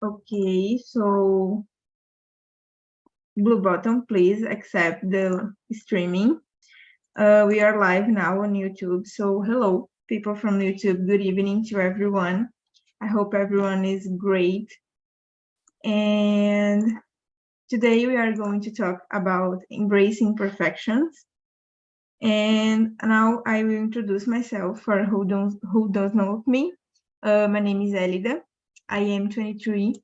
Okay, so blue button, please accept the streaming. We are live now on YouTube. So hello, people from YouTube. Good evening to everyone. I hope everyone is great. And today we are going to talk about embracing perfections. And now I will introduce myself for who does know of me. My name is Elida. I am 23.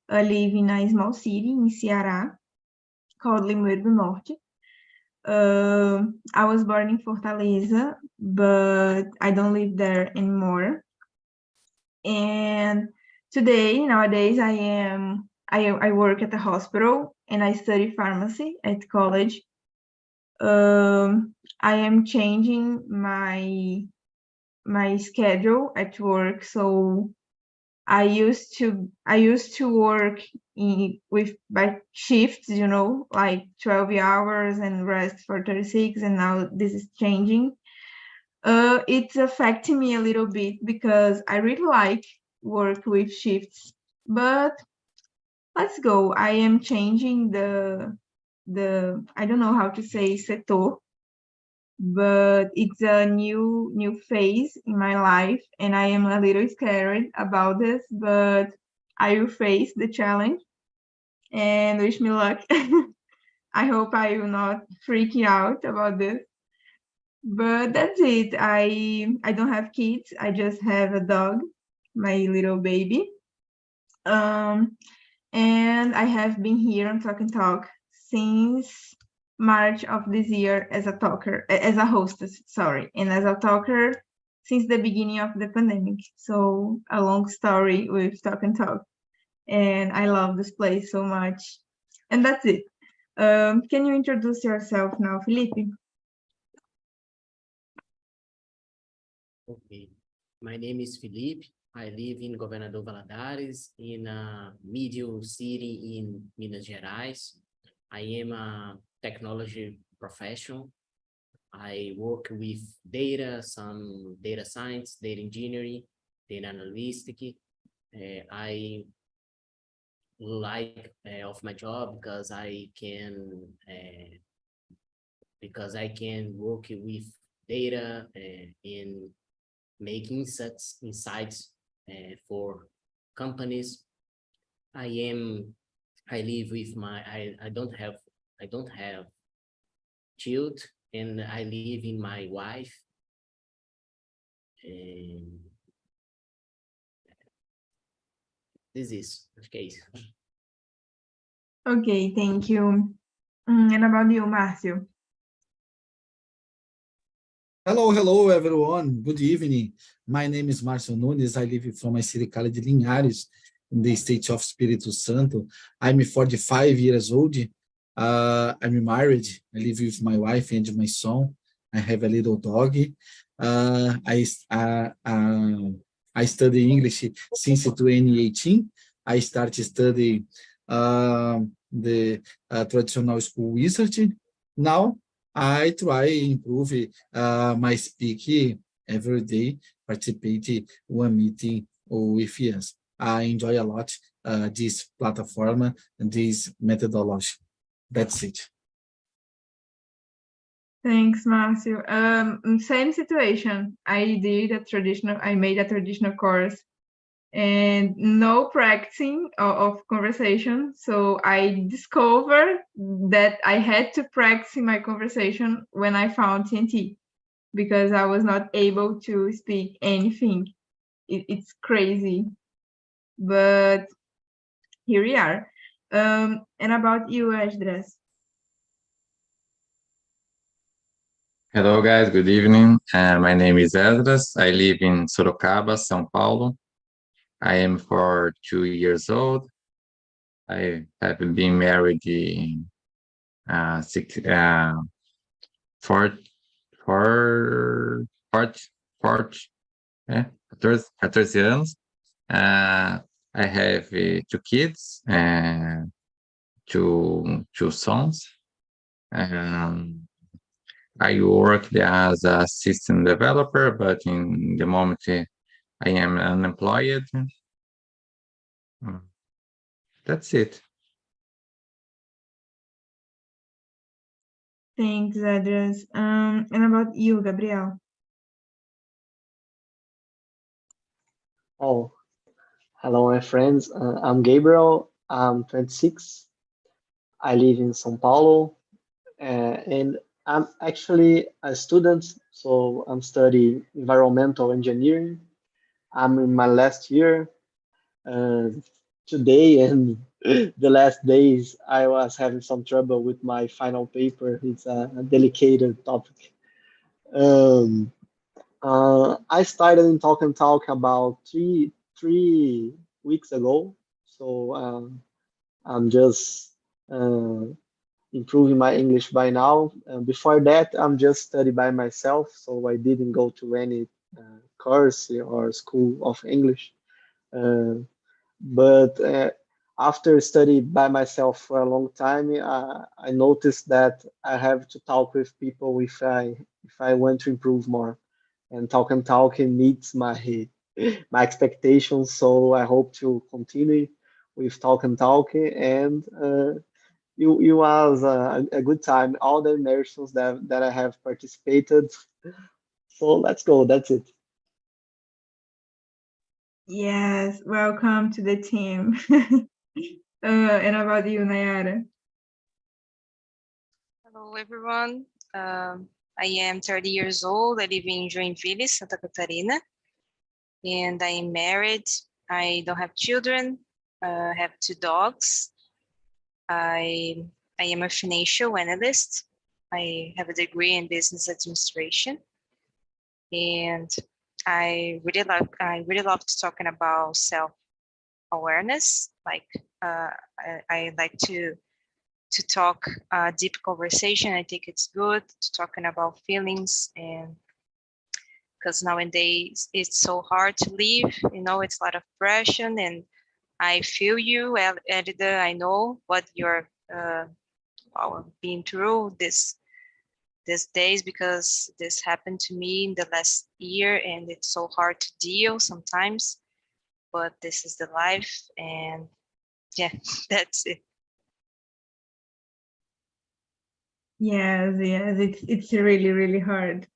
I live in a small city in Ceará called Limoeiro do Norte. I was born in Fortaleza, but I don't live there anymore. And nowadays, I work at a hospital and I study pharmacy at college. I am changing my schedule at work, so I used to work by shifts, like 12 hours and rest for 36, and now this is changing. It's affecting me a little bit because I really like work with shifts, but let's go. I am changing the I don't know how to say setor, but it's a new phase in my life, and I am a little scared about this, but I will face the challenge and wish me luck. I hope I will not freak out about this. But that's it. I don't have kids. I just have a dog, my little baby. And I have been here on Talk and Talk since March of this year as a hostess, and as a talker since the beginning of the pandemic. So a long story with Talk and Talk. And I love this place so much. And that's it. Can you introduce yourself now, Felipe? Okay, my name is Felipe. I live in Governador Valadares, in a medium city in Minas Gerais. I am a technology professional. I work with data, some data science, data engineering, data analytics. I like of my job because I can work with data in making insights for companies. I live with I don't have child, and I live in my wife. And this is the case. Okay, thank you. And about you, Márcio? Hello, everyone. Good evening. My name is Márcio Nunes. I live from my city, Cali de Linhares, in the state of Espírito Santo. I'm 45 years old. I'm married. I live with my wife and my son. I have a little dog. I study English since 2018. I started studying the traditional school research. Now, I try improve my speaking every day, participate one meeting with us. I enjoy a lot this platform and this methodology. That's it. Thanks, Márcio. Same situation. I made a traditional course and no practicing of conversation. So I discovered that I had to practice my conversation when I found TNT because I was not able to speak anything. It's crazy, but here we are. And about you, Esdras? Hello, guys. Good evening. My name is Esdras. I live in Sorocaba, São Paulo. I am 42 years old. I have been married 14 anos. I have 2 kids and two sons. I worked as a system developer, but in the moment I am unemployed. That's it. Thanks, Adrias. And about you, Gabriel? Oh, hello, my friends. I'm Gabriel. I'm 26. I live in São Paulo, and I'm actually a student. So I'm studying environmental engineering. I'm in my last year. Uh, Today and the last days, I was having some trouble with my final paper. It's a delicate topic. Um, I started in Talk and Talk about three weeks ago. So I'm just uh, improving my English by now. Before that, I'm just study by myself. So I didn't go to any course or school of English. Uh, but after study by myself for a long time, I noticed that I have to talk with people if I want to improve more. And Talk and Talking meets my expectations. So I hope to continue with Talk and Talking, and it was a good time. All the immersions that I have participated. So let's go. That's it. Yes, welcome to the team. And about you, Nayara? Hello, everyone. I am 30 years old. I live in Joinville, Santa Catarina, and I am married. I don't have children. I have 2 dogs. I am a financial analyst. I have a degree in business administration, and I really love talking about self-awareness. Like I like to talk deep conversation. I think it's good to talking about feelings, and because nowadays it's so hard to live, it's a lot of pressure, and I feel you, editor. I know what you're being through these days, because this happened to me in the last year, and it's so hard to deal sometimes, but this is the life, and yeah, that's it. Yes, it's really, really hard.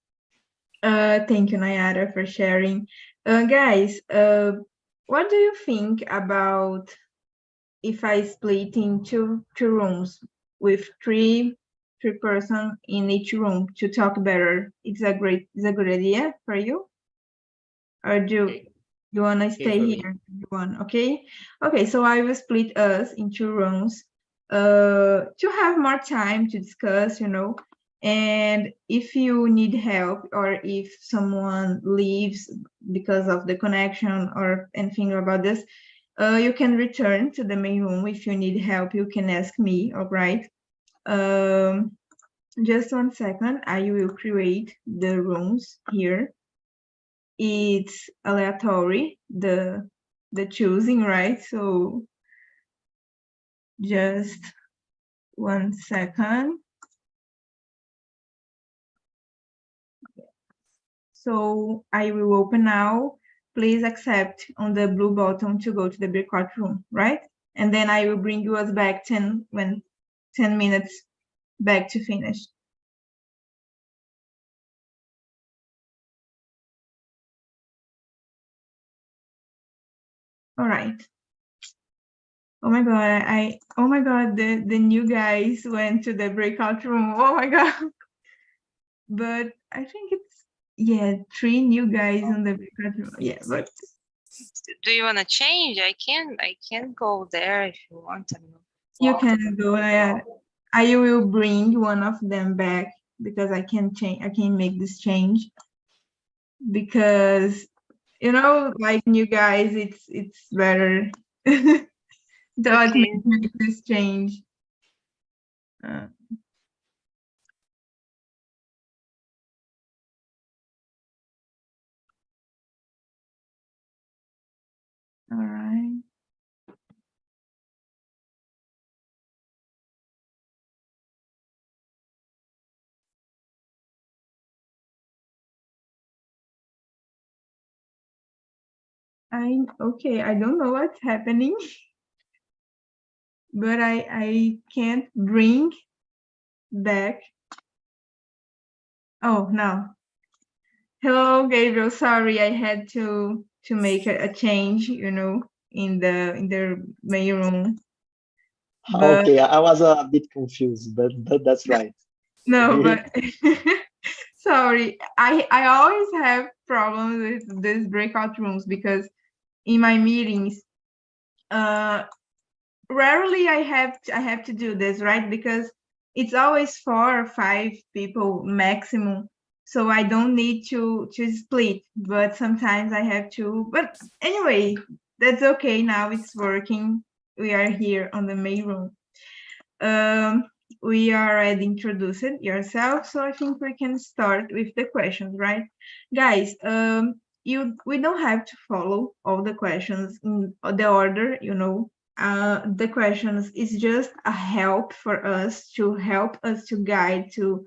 Thank you, Nayara, for sharing. Guys, what do you think about if I split in two rooms with three person in each room to talk better? It's a good idea for you? Or do Okay, you wanna okay stay for me. here? You want, okay? Okay, so I will split us in two rooms to have more time to discuss, and if you need help or if someone leaves because of the connection or anything about this, you can return to the main room. If you need help, you can ask me, all right? Just 1 second, I will create the rooms here. It's aleatory, the choosing, right? So just 1 second. So I will open now. Please accept on the blue button to go to the breakout room, right? And then I will bring you us back 10 minutes back to finish. All right. Oh my god, the new guys went to the breakout room. Oh my god. But I think it's 3 new guys in the breakout room. Yeah, but Do you want to change? I can go there if you want. I don't know. you can go. I will bring one of them back because I can make this change because like new guys, it's better. So let me make this change. Uh, all right. Okay. I don't know what's happening. but I can't bring back. Oh, no. Hello, Gabriel. Sorry, I had to make a change, you know, in the main room. But Okay, I was a bit confused, but that's right. no, but sorry, I always have problems with these breakout rooms because in my meetings, rarely I have to do this, right? Because it's always 4 or 5 people maximum, so I don't need to split. But sometimes I have to. But anyway, that's okay. Now it's working. We are here on the main room. We already introduced yourself, so I think we can start with the questions, right? Guys, we don't have to follow all the questions in the order, you know. The questions is just a help for us to guide to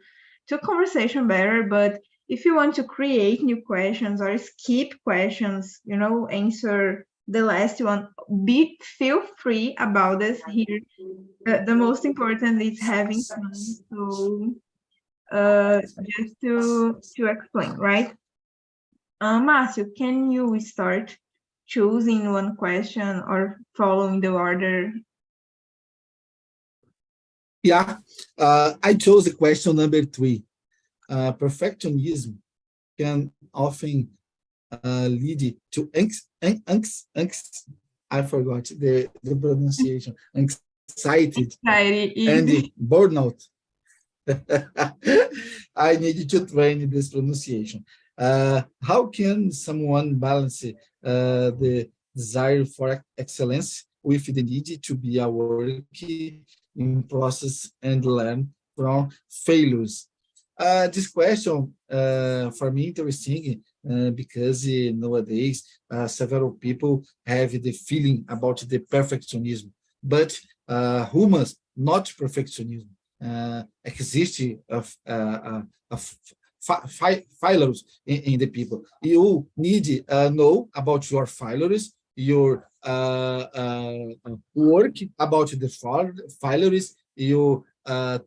conversation better. But if you want to create new questions or skip questions, you know, answer the last one, feel free about this here. The most important is having fun. So just to explain, right? Márcio, can you start choosing one question or following the order? Yeah, I chose the question number 3. Perfectionism can often lead to I forgot the pronunciation, anxiety and Easy. burnout. I need to train this pronunciation. How can someone balance the desire for excellence with the need to be a work in process and learn from failures? This question for me interesting because nowadays several people have the feeling about the perfectionism, but humans not perfectionism. Exist failures in the people. You need know about your failures, your work about the failures, you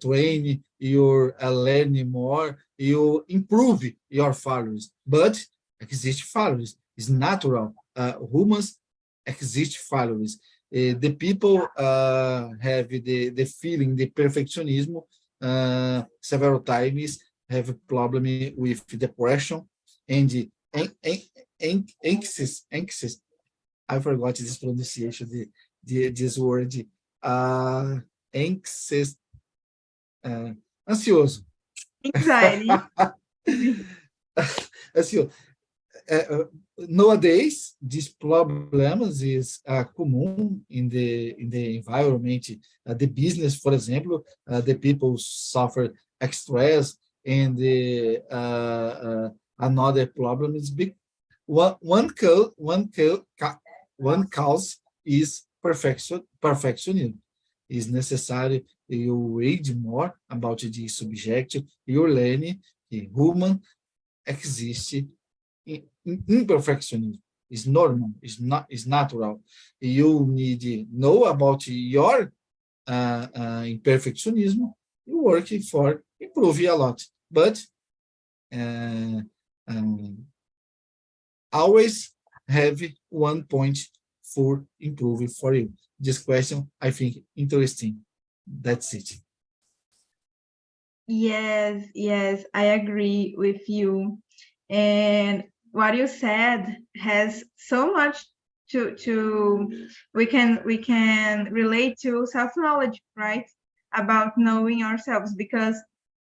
train, you learn more, you improve your failures. But exist failures. It's natural. Humans exist failures. The people have the feeling, the perfectionism, several times have a problem with depression and anxious. I forgot this pronunciation, this word, anxious, ansioso. Anxiety. Assim, nowadays, these problems is common in the environment. The business, for example, the people suffer stress, and the another problem is big. One cause is perfectionism. It's necessary you read more about the subject. You learn the human exist imperfectionism. Is normal. Is natural. You need to know about your imperfectionism. You work for improve a lot, but uh, um, always have one point for improving for you. This question, I think, interesting. That's it. Yes, I agree with you. And what you said has so much to we can relate to self-knowledge, right? About knowing ourselves, because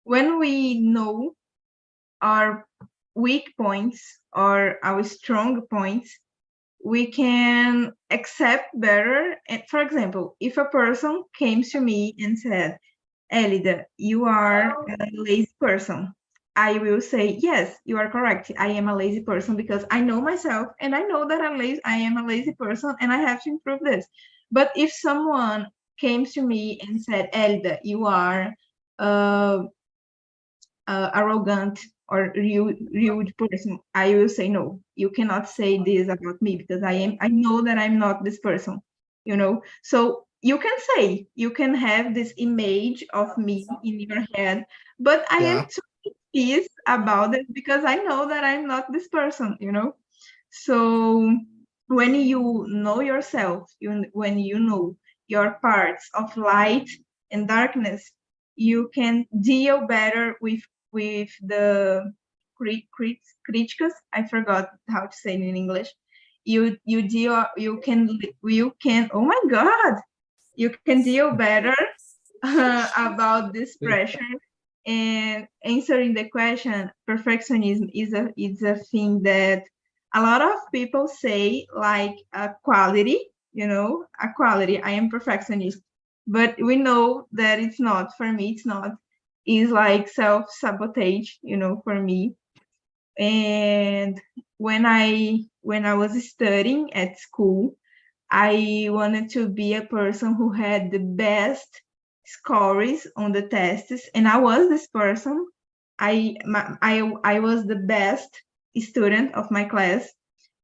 when we know our weak points or our strong points, we can accept better. And for example, if a person came to me and said, Elida, you are a lazy person, I will say, yes, you are correct. I am a lazy person because I know myself and I know that I am a lazy person and I have to improve this. But if someone came to me and said, Elida, you are uh, arrogant or rude person, I will say, no, you cannot say this about me because I know that I'm not this person, you know. So you can say, you can have this image of me in your head, but I am Yeah. too peace about it because I know that I'm not this person, you know? So when you know yourself, when you know your parts of light and darkness, you can deal better with the critics. I forgot how to say it in English. You deal you can, oh my God, you can deal better about this pressure. And answering the question, perfectionism is a thing that a lot of people say like a quality, you know, a quality. I am perfectionist, but we know that it's not. For me, it's not. It's like self-sabotage, you know, for me. And when I was studying at school, I wanted to be a person who had the best scores on the tests, and I was this person. I was the best student of my class,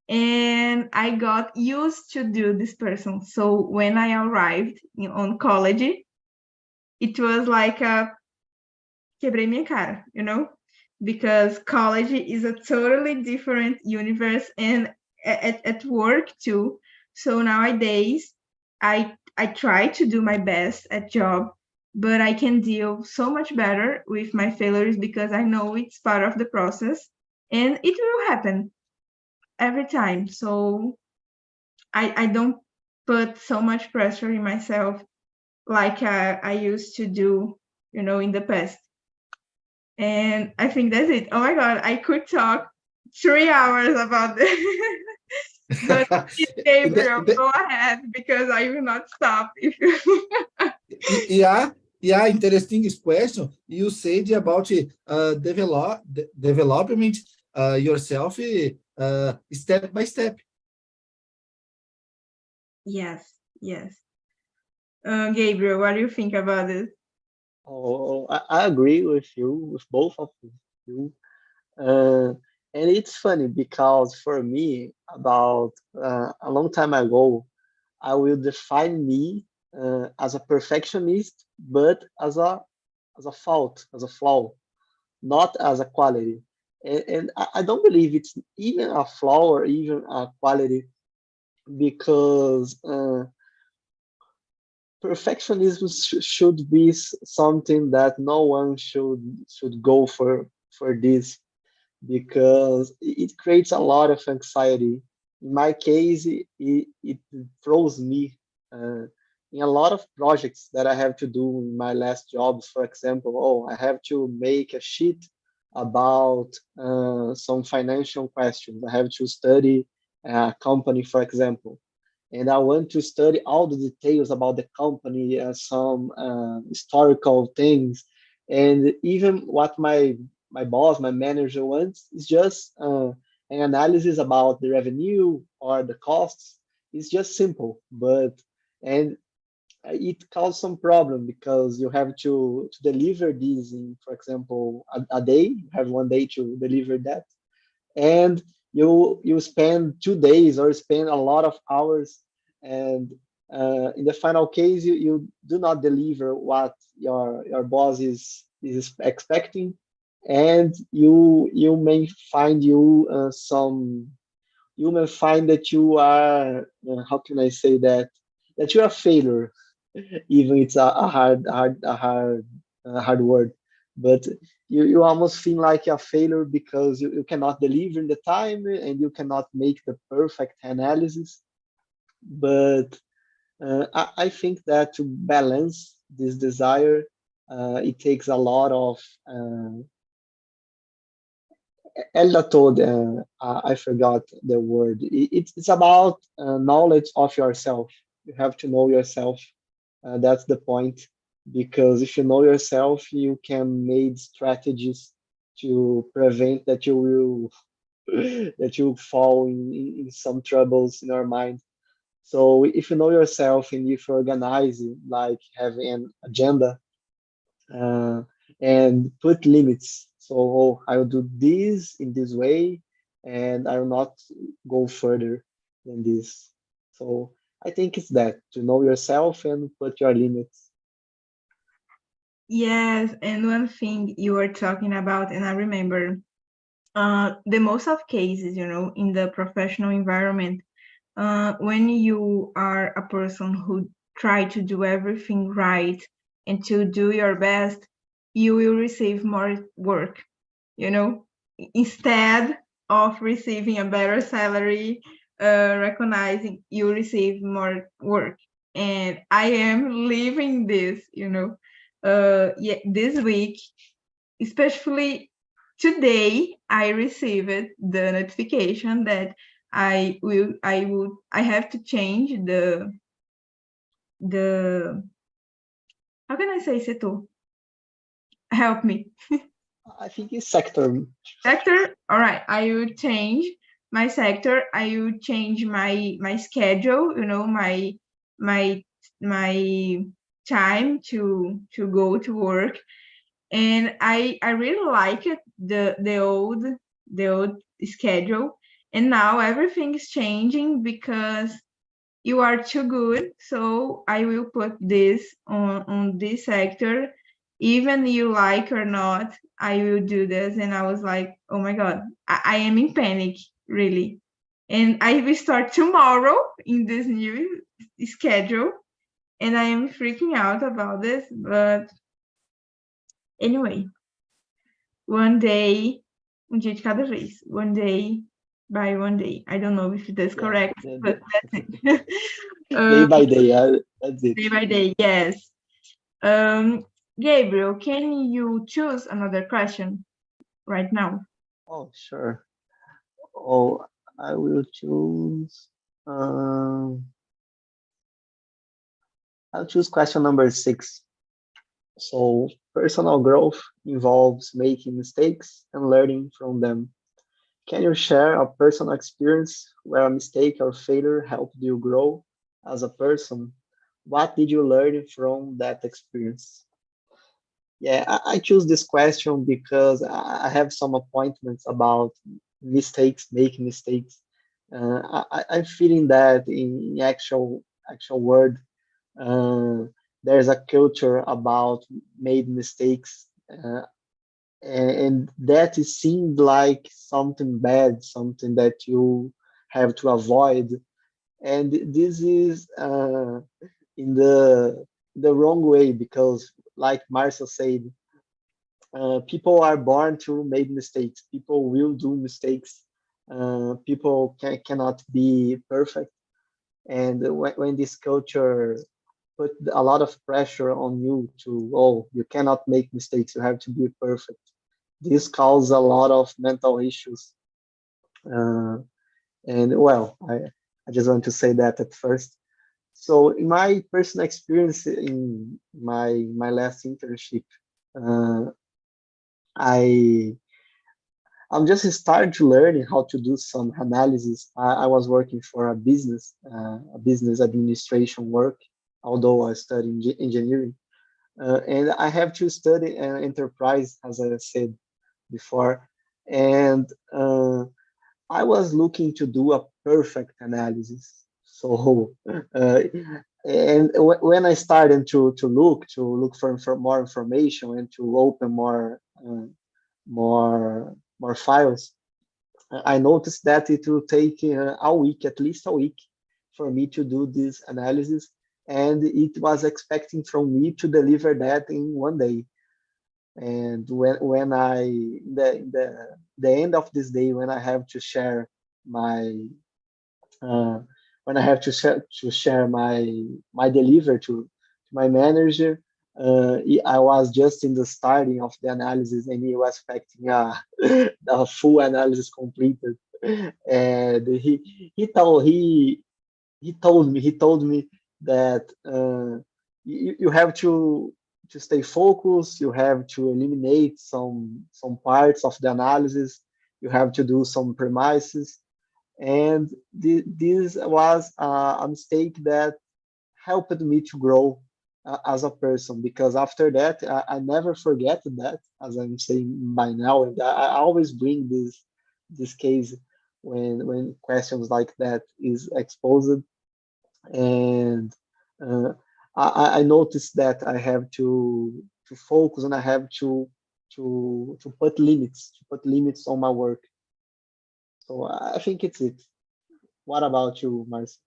and I got used to do this person. So when I arrived on college, it was like a quebrei minha cara, you know, because college is a totally different universe, and at work too. So nowadays, I try to do my best at job, but I can deal so much better with my failures because I know it's part of the process, and it will happen every time. So I don't put so much pressure in myself like I used to do, you know, in the past. And I think that's it. Oh my God, I could talk 3 hours about this. But please, Gabriel, The- go ahead because I will not stop if you. yeah, yeah, interesting question. You said about development yourself step by step. Yes, yes. Gabriel, what do you think about this? Oh, I agree with you, with both of you. Uh, and it's funny because for me, about a long time ago, I will define me as a perfectionist, but as a fault, as a flaw, not as a quality. And I don't believe it's even a flaw or even a quality because perfectionism should be something that no one should go for this because it creates a lot of anxiety. In my case, it throws me uh, in a lot of projects that I have to do in my last jobs. For example, oh, I have to make a sheet about some financial questions. I have to study a company, for example, and I want to study all the details about the company, some historical things, and even what my boss, my manager wants is just an analysis about the revenue or the costs. It's just simple, but and it causes some problem because you have to deliver these in, for example, a day. You have one day to deliver that, and you spend 2 days or spend a lot of hours, and in the final case you do not deliver what your boss is expecting, and you may find you may find that you are how can I say that you're a failure, even it's a hard word, but you almost feel like a failure because you cannot deliver in the time and you cannot make the perfect analysis. But I think that to balance this desire, it takes a lot of ela told, I forgot the word. It's about knowledge of yourself. You have to know yourself. That's the point. Because if you know yourself, you can make strategies to prevent that you will that you fall in some troubles in your mind. So if you know yourself and if you organize it, like have an agenda, uh, and put limits. So oh, I will do this in this way, and I will not go further than this. So I think it's that, to know yourself and put your limits. Yes, and one thing you were talking about, and I remember, the most of cases, in the professional environment, when you are a person who try to do everything right and to do your best, you will receive more work, instead of receiving a better salary, recognizing you receive more work. And I am living this, yeah, this week, especially today, I received the notification that I have to change the how can I say setor? Help me. I think it's sector. Sector. All right, I will change my sector. I will change my schedule, my my time to go to work. And I really like it, the old schedule. And now everything is changing because you are too good, so I will put this on this sector, even you like or not, I will do this. And I was like, oh my god, I am in panic, really. And I will start tomorrow in this new schedule, and I am freaking out about this. But anyway, one day, dia de cada vez, one day by one day. I don't know if that's Yeah, correct, but that's it. day by day, that's it. Day by day, yes. Gabriel, can you choose another question right now? Oh, sure. Oh, I will choose. Um, I'll choose question number 6. So, personal growth involves making mistakes and learning from them. Can you share a personal experience where a mistake or failure helped you grow as a person? What did you learn from that experience? Yeah, I choose this question because I have some appointments about mistakes, making mistakes. I'm feeling that in actual word, uh, there's a culture about made mistakes, and that it seemed like something bad, something that you have to avoid. And this is in the wrong way because, like Marcel said, people are born to make mistakes. People will do mistakes. People cannot be perfect. And when this culture put a lot of pressure on you to, oh, you cannot make mistakes, you have to be perfect. This causes a lot of mental issues. Uh, and well, I just want to say that at first. So in my personal experience in my last internship, uh, I I'm just starting to learn how to do some analysis. I was working for a business administration work, although I study engineering. And I have to study an enterprise, as I said before. And I was looking to do a perfect analysis. So, and when I started to look for more information and to open more files, I noticed that it will take a week, at least a week, for me to do this analysis, and it was expecting from me to deliver that in one day. And when I the end of this day, when I have to share my uh, my delivery to my manager, I was just in the starting of the analysis, and he was expecting a full analysis completed. And he told me that you have to stay focused. You have to eliminate some parts of the analysis. You have to do some premises, and this was a mistake that helped me to grow as a person, because after that I never forget that, as I'm saying by now. And I always bring this case when questions like that is exposed. and uh, I noticed that I have to focus, and I have to put limits on my work. So I think it's it. What about you, Marcy?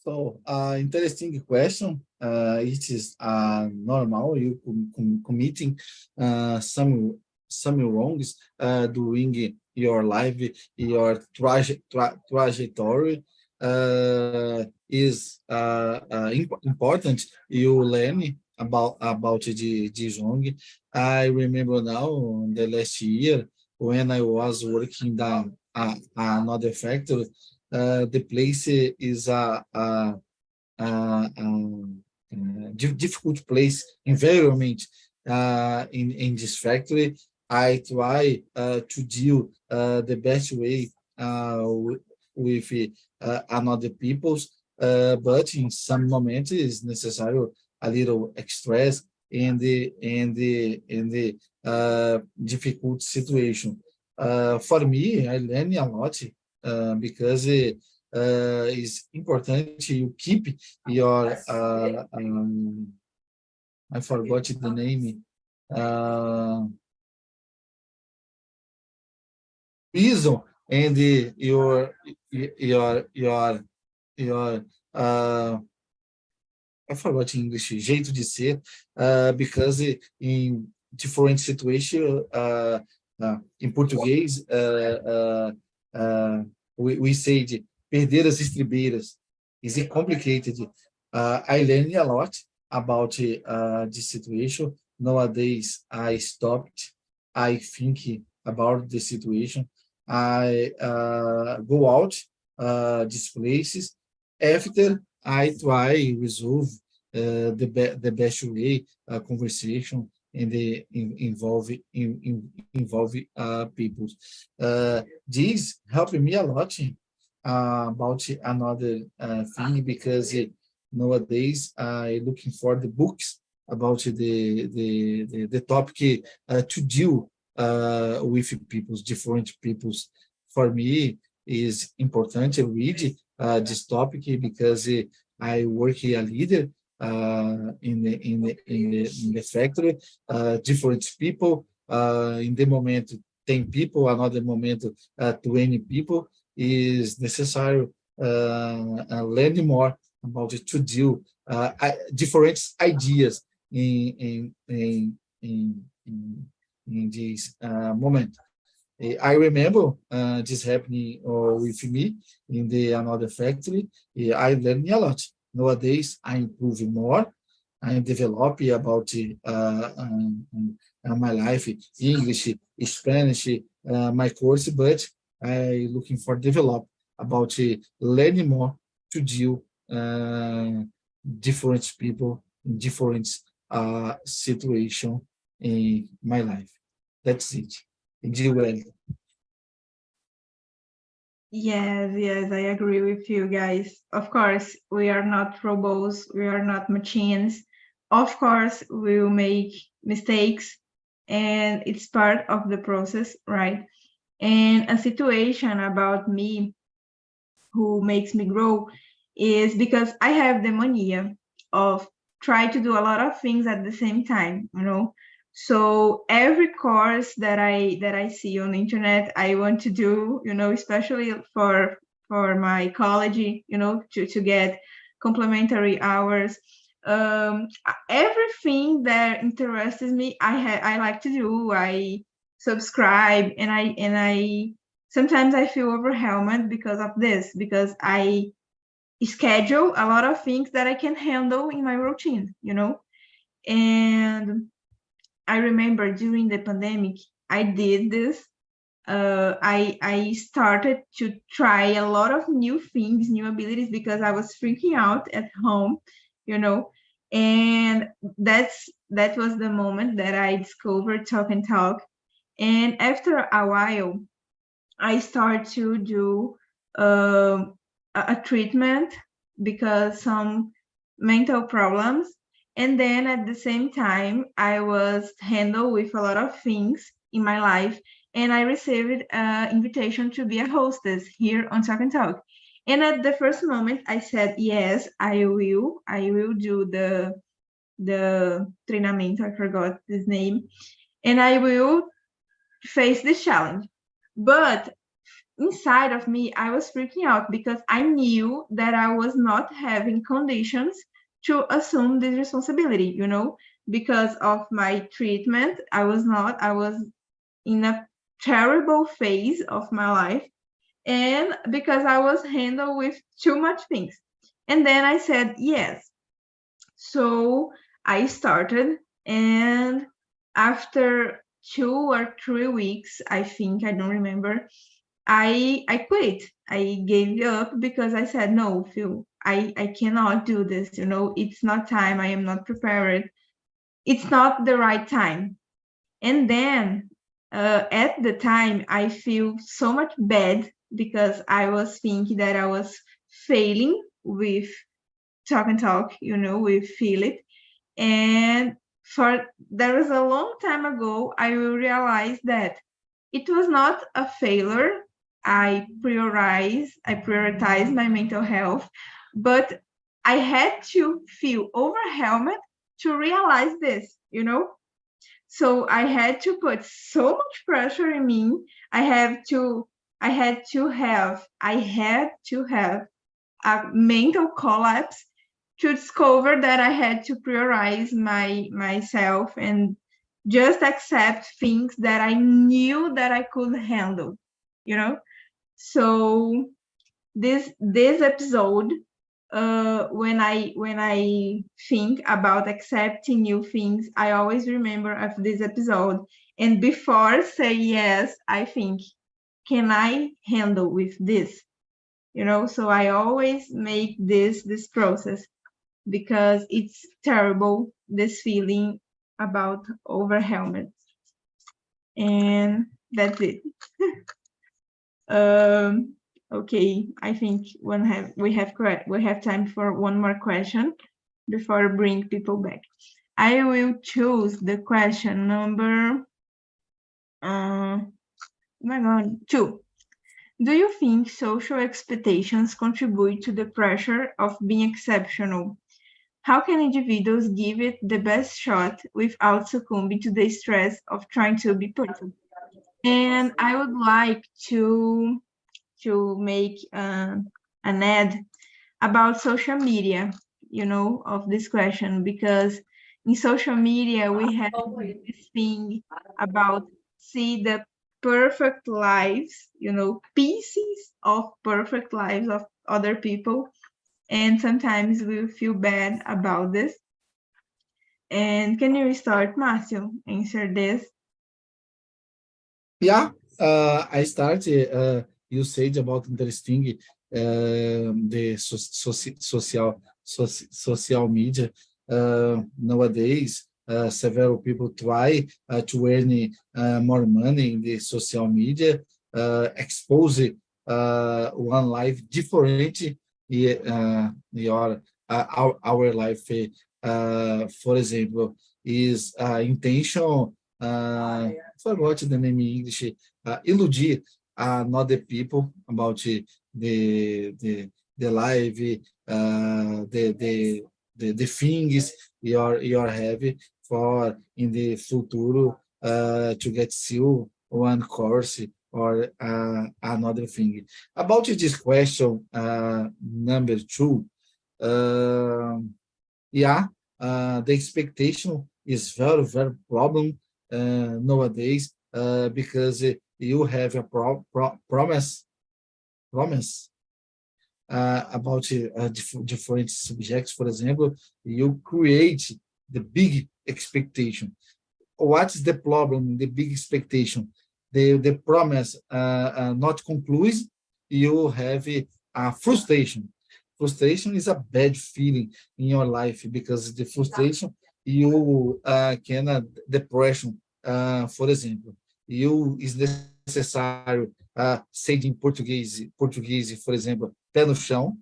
So, interesting question. It is normal you committing some wrongs during your life, your trajectory is important. You learn about the wrong. I remember now the last year when I was working down another factory. The place is difficult place environment in this factory. I try to deal the best way with another people's, but in some moments it's necessary a little stress in the difficult situation. For me, I learn a lot because it's important you keep your I forgot the name reason and your I forgot English, jeito de ser, because in different situation, in Português, we say de perder as estribeiras. Is it complicated? I learned a lot about this situation. Nowadays, I stopped. I think about the situation. I go out these places. After I try resolve the best way conversation and involve people. This helped me a lot about another thing because nowadays I looking for the books about the topic to deal with people's different peoples. For me, is important to read this topic because I work here a leader in the factory, different people. In the moment, 10 people, another moment, 20 people. Is necessary learn more about it to deal different ideas in this moment. I remember this happening with me in the another factory. I learned a lot. Nowadays, I improve more. I develop about my life, English, Spanish, my course, but I looking for develop about learning more to deal different people in different situation in my life. That's it. Deal well. Yes, I agree with you guys. Of course, we are not robots, we are not machines. Of course, we will make mistakes, and it's part of the process, right? And a situation about me who makes me grow is because I have the mania of try to do a lot of things at the same time, you know. So every course that I see on the internet, I want to do, you know, especially for my college, you know, to get complementary hours. Everything that interests me, I like to do. I subscribe, and I sometimes I feel overwhelmed because of this, because I schedule a lot of things that I can handle in my routine, you know. And I remember during the pandemic, I did this. I started to try a lot of new things, new abilities, because I was freaking out at home, you know. And that was the moment that I discovered Talk and Talk. And after a while, I start to do a treatment because some mental problems. And then at the same time, I was handled with a lot of things in my life. And I received an invitation to be a hostess here on Talk and Talk. And at the first moment, I said, yes, I will do the treinamento, I forgot his name, and I will face this challenge. But inside of me, I was freaking out because I knew that I was not having conditions to assume this responsibility, you know, because of my treatment. I was in a terrible phase of my life, and because I was handled with too much things. And then I said, yes. So I started, and after 2 or 3 weeks, I think, I don't remember, I quit. I gave up because I said, no, Phil, I cannot do this. You know, it's not time. I am not prepared. It's not the right time. And then at the time, I feel so much bad because I was thinking that I was failing with talk and talk, you know, with Feel It. And for there was a long time ago, I realized that it was not a failure. I prioritize my mental health, but I had to feel overwhelmed to realize this, you know. So I had to put so much pressure in me. I had to have a mental collapse to discover that I had to prioritize myself and just accept things that I knew that I could handle, you know. So this episode, when I think about accepting new things, I always remember of this episode. And before say yes, I think, can I handle with this? You know, so I always make this process because it's terrible, this feeling about overwhelmed. And that's it. um okay, I think we have time for one more question before bring people back. I will choose the question number oh my god, 2. Do you think social expectations contribute to the pressure of being exceptional? How can individuals give it the best shot without succumbing to the stress of trying to be perfect? And I would like to make an ad about social media, you know, of this question, because in social media we have this thing about see the perfect lives, you know, pieces of perfect lives of other people, and sometimes we feel bad about this. And can you start, Marcio, answer this? Yeah, I started. You said about interesting the social media. Nowadays, several people try to earn more money in the social media, expose one life different our life. For example, is intention. Forgot the name in English, iludir another people about the life, the things you're having for in the future to get still one course or another thing. About this question, number 2, yeah, the expectation is very problem nowadays because you have a promise about different subjects. For example, you create the big expectation. What is the problem? The big expectation, the promise not concludes. You have a frustration. Frustration is a bad feeling in your life because the frustration you can depression. For example, you is necessário say in Portuguese, for example, pé no chão,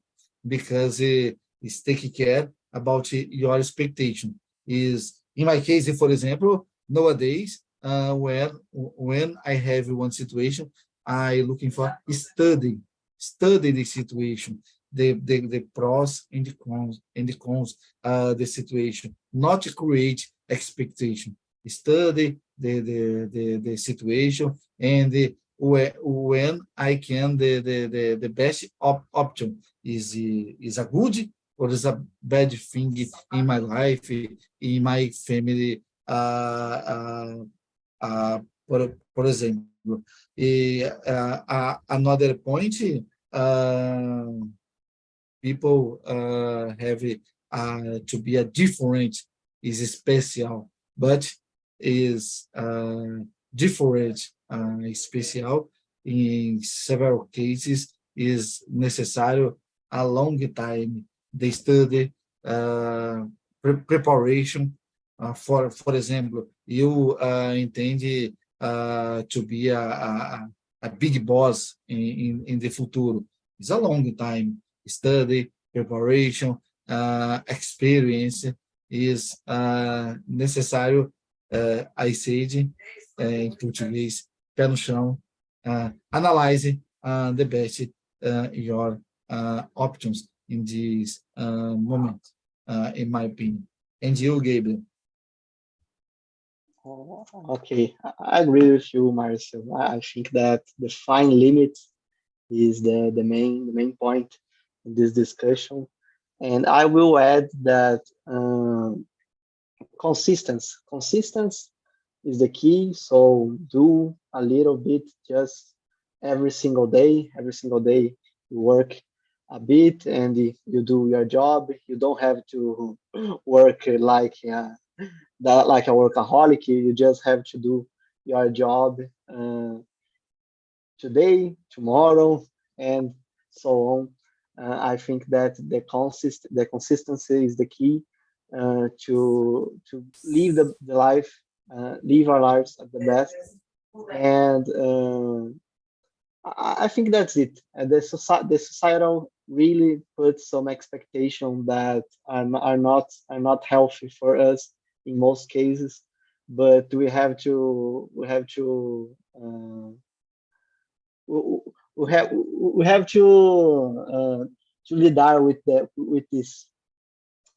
because it's take care about your expectation. Is in my case, for example, nowadays, when I have one situation, I looking for study, study the situation, the pros and the cons, the situation, not to create expectation. Study the situation and when I can the best option is a good or is a bad thing in my life, in my family. Por exemplo, another point, people have to be a different is special, but is different special in several cases is necessary a long time. The study, preparation. For example, you intend to be a big boss in the futuro. It's a long time. Study, preparation, experience is necessário, I said em português, pé no chão, analyze the best your options in this moment, in my opinion. And you, Gabriel? Oh, okay, I agree with you, Marcel. I think that the fine limit is the main point in this discussion. And I will add that consistency is the key. So do a little bit just every single day. Every single day you work a bit and you do your job. You don't have to work like like a workaholic. You just have to do your job today, tomorrow, and so on. I think that the consistency is the key to live the life, live our lives at the best. And I think that's it. The societal really puts some expectation that are not healthy for us in most cases, but we have to lidar with this.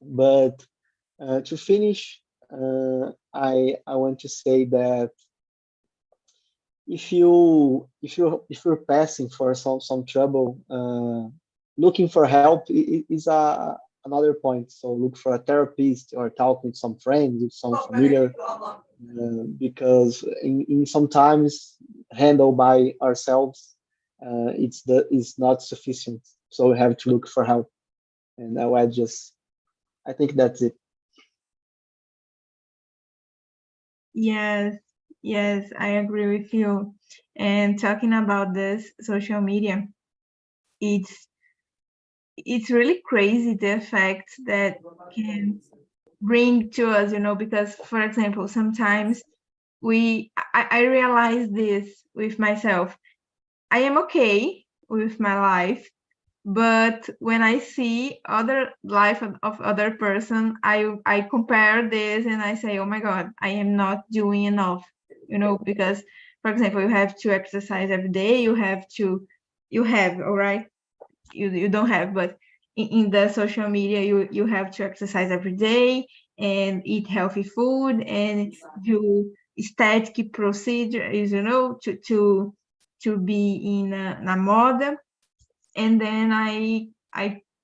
But to finish, I want to say that if you're passing for some trouble, looking for help is another point. So look for a therapist or talk with some friends, with some familiar, because in sometimes handled by ourselves, it's not sufficient. So we have to look for help. And I think that's it. Yes, yes, I agree with you. And talking about this social media, it's really crazy the effect that can bring to us, because, for example, sometimes I realize this with myself. I am okay with my life, but when I see other life of other person, I compare this and I say, oh my God, I am not doing enough, because, for example, you have to exercise every day, you have, all right, you don't have, but in the social media, you have to exercise every day and eat healthy food and do static procedures, to be in a moda. And then I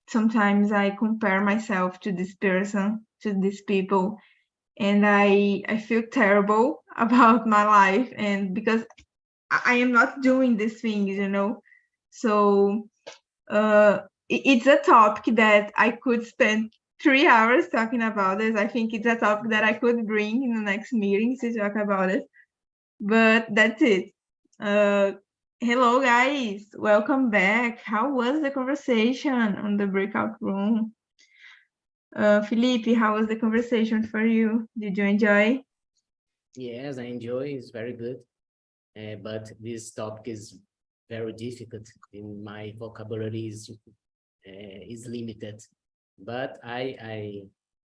sometimes I compare myself to this person, to these people, and I feel terrible about my life, and because I am not doing these things, so it's a topic that I could spend 3 hours talking about this. I think it's a topic that I could bring in the next meeting to talk about it, but that's it. Hello, guys. Welcome back. How was the conversation on the breakout room? Felipe, how was the conversation for you? Did you enjoy? Yes, I enjoy. It's very good. But this topic is very difficult. In my vocabulary is limited. But I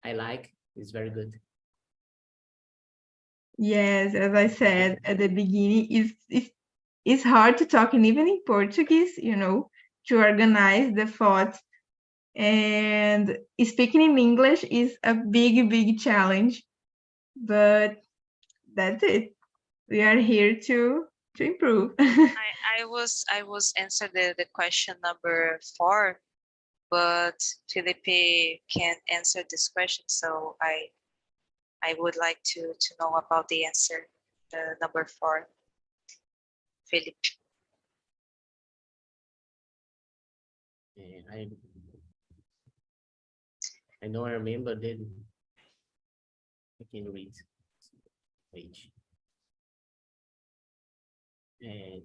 like. It's very good. Yes, as I said at the beginning, it's hard to talk, and even in Portuguese, to organize the thoughts. And speaking in English is a big challenge, but that's it. We are here to improve. I was answer the question number 4, but Felipe can't answer this question, so I would like to know about the answer, number 4. Felipe. I don't remember then. I can read page. And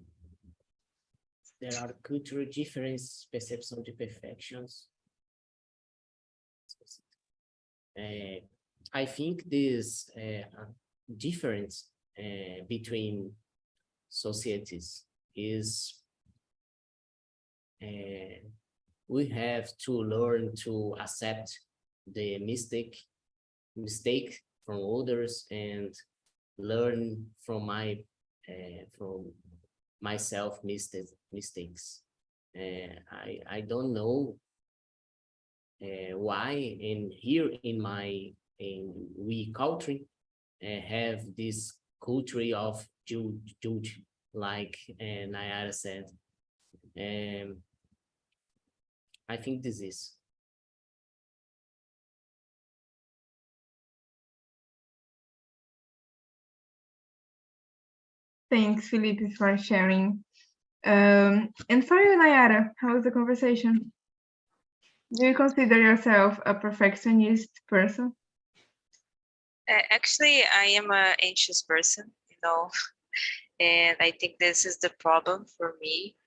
there are cultural difference, perception of perfections. I think this difference between societies is we have to learn to accept the mistake from others and learn from myself mistakes. I don't know why, and here in we culture have this culture of judge, like Nayara said. I think this is. Thanks, Felipe, for sharing. And for you, Nayara, how was the conversation? Do you consider yourself a perfectionist person? Actually, I am an anxious person, and I think this is the problem for me.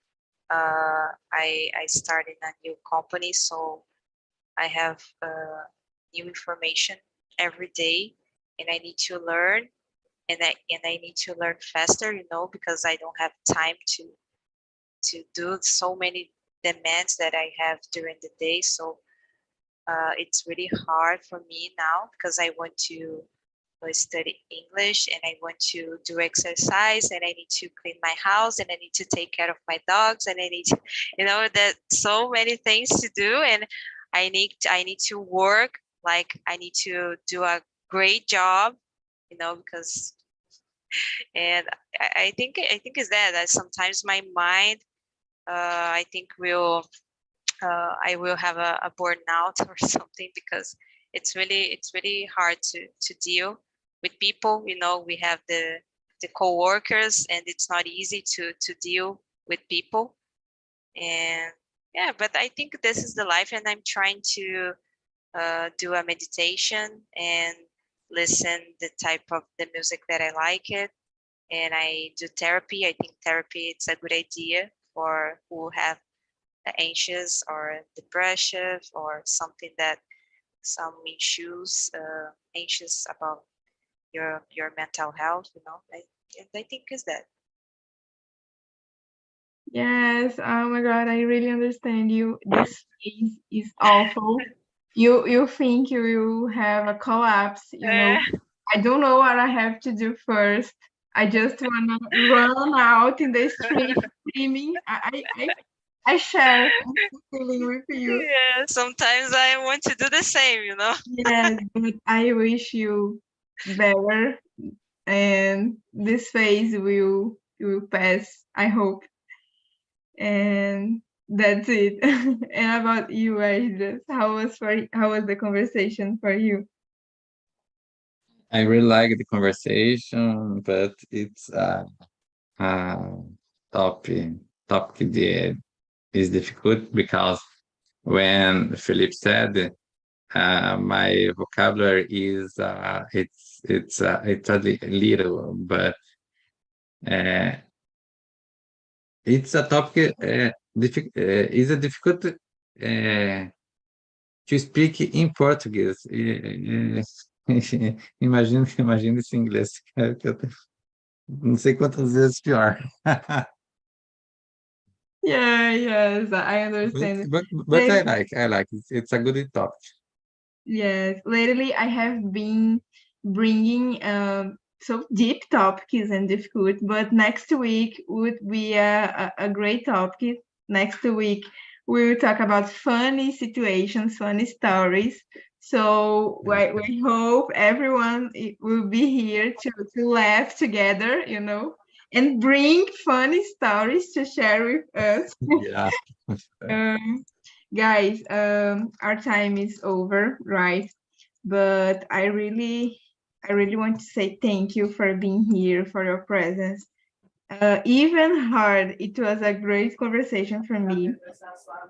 I started a new company, so I have new information every day, and I need to learn, and I need to learn faster, because I don't have time to do so many demands that I have during the day. So it's really hard for me now because I want to study English and I want to do exercise and I need to clean my house and I need to take care of my dogs and I need to, that so many things to do, and I need to work, like I need to do a great job, because, and I think is that sometimes my mind I think I will have a burnout or something, because it's really hard to deal with people. We have the co-workers and it's not easy to deal with people. And yeah, but I think this is the life, and I'm trying to do a meditation and listen the type of the music that I like it. And I do therapy. I think therapy it's a good idea for who have anxious or depressive or something that some issues anxious about your mental health. I think is that. Yes, oh my God, I really understand you. This phase is awful. You think you will have a collapse, I don't know what I have to do first. I just wanna run out in the street screaming. I share the feeling with you. Yeah, sometimes I want to do the same. Yes, but I wish you better, and this phase will pass, I hope. And that's it. And about you, Aisha, how was the conversation for you? I really like the conversation, but it's topic that is difficult because when Philip said my vocabulary is it's a little, but uh, it's a topic is a difficult to speak in Portuguese. Imagina esse inglês, que eu não sei quantas vezes pior. Yeah, yes, I understand. But I like it. It's a good topic. Yes, lately I have been bringing so deep topics and difficult, but next week would be a great topic next week we will talk about funny situations, funny stories. So we hope everyone will be here to laugh together, and bring funny stories to share with us. Yeah. Guys, our time is over, right? But I really want to say thank you for being here, for your presence. Even hard, it was a great conversation for me.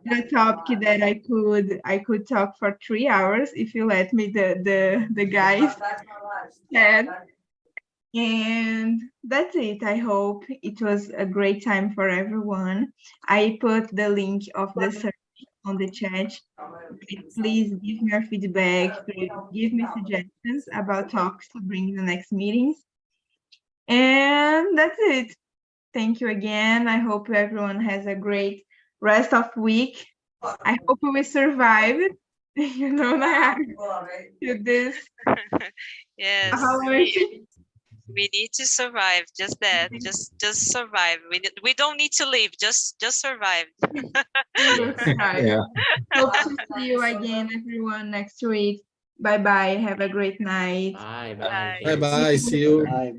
The topic that I could talk for 3 hours if you let me, the guys said. And that's it. I hope it was a great time for everyone. I put the link of the survey on the chat. Please give me your feedback, give me suggestions about talks to bring in the next meetings. And that's it. Thank you again. I hope everyone has a great rest of week. I hope we will survive, to this. Yes, we need to survive. Just that, just survive. We don't need to leave. Just survive. Yeah. Hope to see you again, everyone, next week. Bye bye. Have a great night. Bye, Bye. bye. Bye bye. See you. Bye.